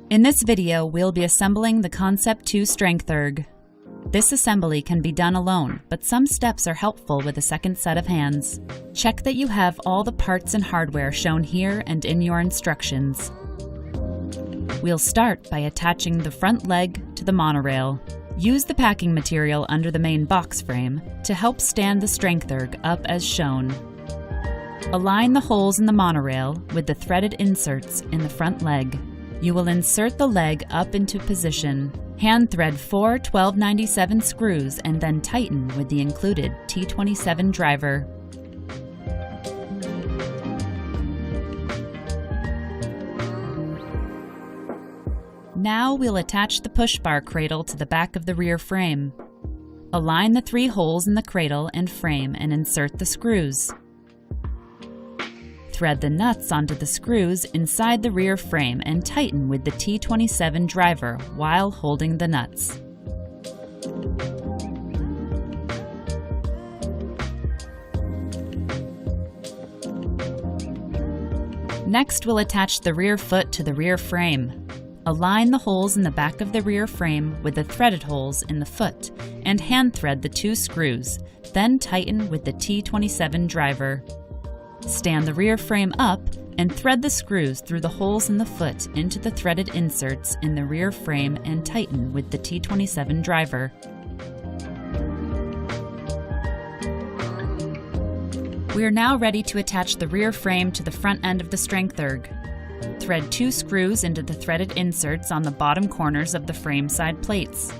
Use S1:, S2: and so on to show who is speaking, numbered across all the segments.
S1: In this video, we'll be assembling the Concept2 STRENGTHERG. This assembly can be done alone, but some steps are helpful with a second set of hands. Check that you have all the parts and hardware shown here and in your instructions. We'll start by attaching the front leg to the monorail. Use the packing material under the main box frame to help stand the STRENGTHERG up as shown. Align the holes in the monorail with the threaded inserts in the front leg. You will insert the leg up into position. Hand thread 4 1297 screws and then tighten with the included T27 driver. Now we'll attach the push bar cradle to the back of the rear frame. Align the 3 holes in the cradle and frame and insert the screws. Thread the nuts onto the screws inside the rear frame and tighten with the T27 driver while holding the nuts. Next, we'll attach the rear foot to the rear frame. Align the holes in the back of the rear frame with the threaded holes in the foot and hand thread the 2 screws, then tighten with the T27 driver. Stand the rear frame up and thread the screws through the holes in the foot into the threaded inserts in the rear frame and tighten with the T27 driver. We are now ready to attach the rear frame to the front end of the STRENGTHERG. Thread 2 screws into the threaded inserts on the bottom corners of the frame side plates,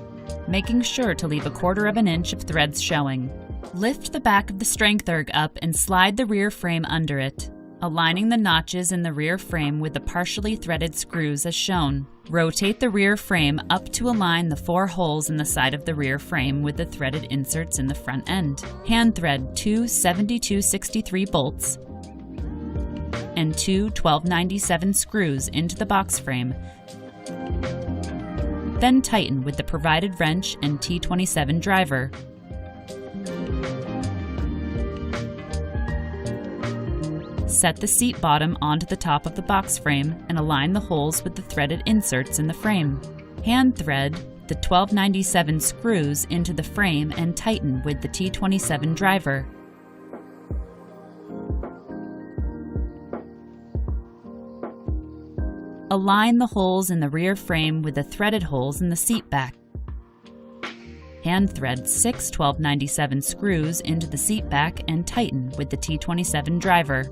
S1: making sure to leave 1/4 inch of threads showing. Lift the back of the STRENGTHERG up and slide the rear frame under it, aligning the notches in the rear frame with the partially threaded screws as shown. Rotate the rear frame up to align the 4 holes in the side of the rear frame with the threaded inserts in the front end. Hand thread 2 7263 bolts and 2 1297 screws into the box frame. Then tighten with the provided wrench and T27 driver. Set the seat bottom onto the top of the box frame and align the holes with the threaded inserts in the frame. Hand thread the 1297 screws into the frame and tighten with the T27 driver. Align the holes in the rear frame with the threaded holes in the seat back. Hand thread 6 1297 screws into the seat back and tighten with the T27 driver.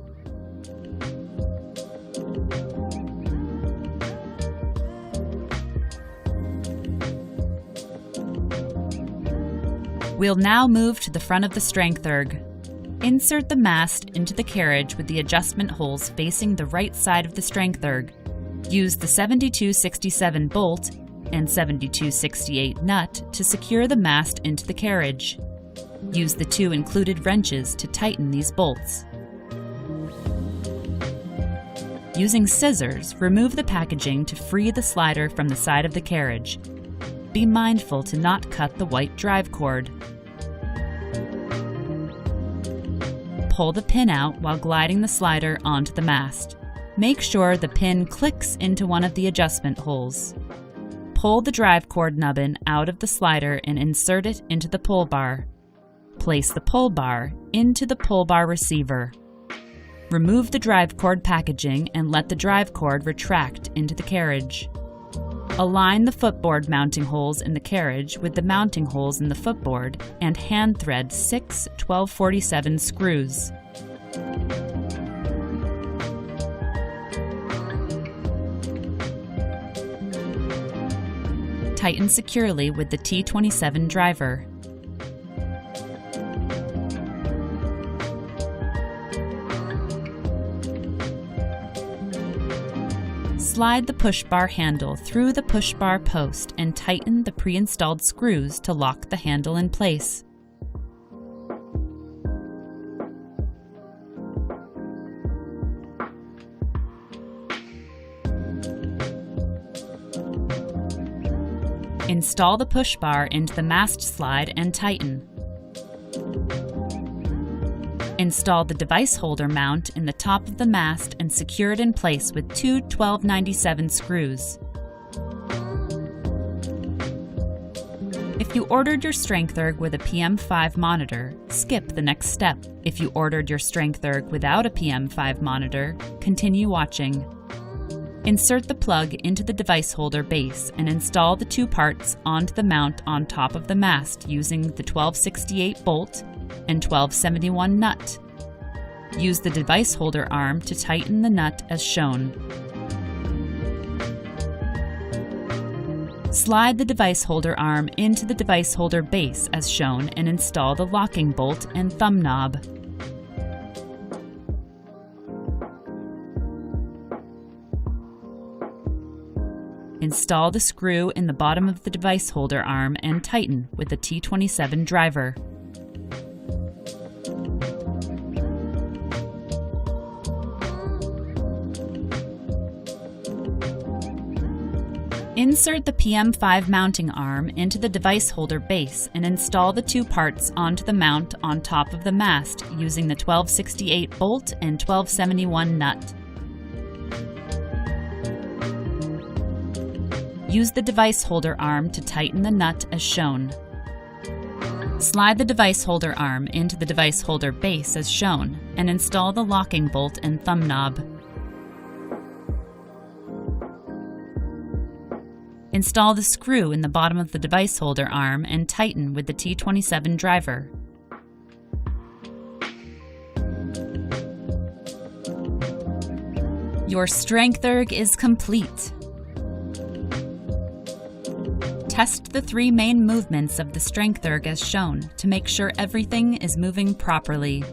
S1: We'll now move to the front of the STRENGTHERG. Insert the mast into the carriage with the adjustment holes facing the right side of the STRENGTHERG. Use the 7267 bolt and 7268 nut to secure the mast into the carriage. Use the 2 included wrenches to tighten these bolts. Using scissors, remove the packaging to free the slider from the side of the carriage. Be mindful to not cut the white drive cord. Pull the pin out while gliding the slider onto the mast. Make sure the pin clicks into one of the adjustment holes. Pull the drive cord nubbin out of the slider and insert it into the pull bar. Place the pull bar into the pull bar receiver. Remove the drive cord packaging and let the drive cord retract into the carriage. Align the footboard mounting holes in the carriage with the mounting holes in the footboard and hand thread 6 1247 screws. Tighten securely with the T27 driver. Slide the push bar handle through the push bar post and tighten the pre-installed screws to lock the handle in place. Install the push bar into the mast slide and tighten. Install the device holder mount in the top of the mast and secure it in place with two 1297 screws. If you ordered your StrengthErg with a PM5 monitor, skip the next step. If you ordered your StrengthErg without a PM5 monitor, continue watching. Insert the plug into the device holder base and install the two parts onto the mount on top of the mast using the 1268 bolt and 1271 nut. Use the device holder arm to tighten the nut as shown. Slide the device holder arm into the device holder base as shown and install the locking bolt and thumb knob. Install the screw in the bottom of the device holder arm and tighten with the T27 driver. Insert the PM5 mounting arm into the device holder base and install the two parts onto the mount on top of the mast using the 1268 bolt and 1271 nut. Use the device holder arm to tighten the nut as shown. Slide the device holder arm into the device holder base as shown and install the locking bolt and thumb knob. Install the screw in the bottom of the device holder arm and tighten with the T27 driver. Your StrengthErg is complete. Test the three main movements of the StrengthErg as shown to make sure everything is moving properly.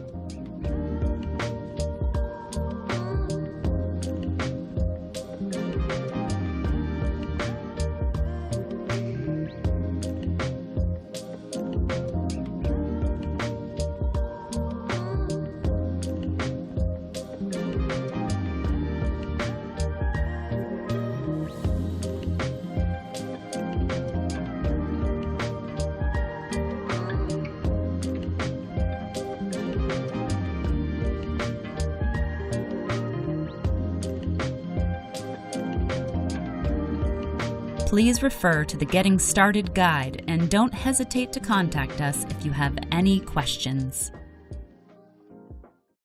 S1: Please refer to the Getting Started guide and don't hesitate to contact us if you have any questions.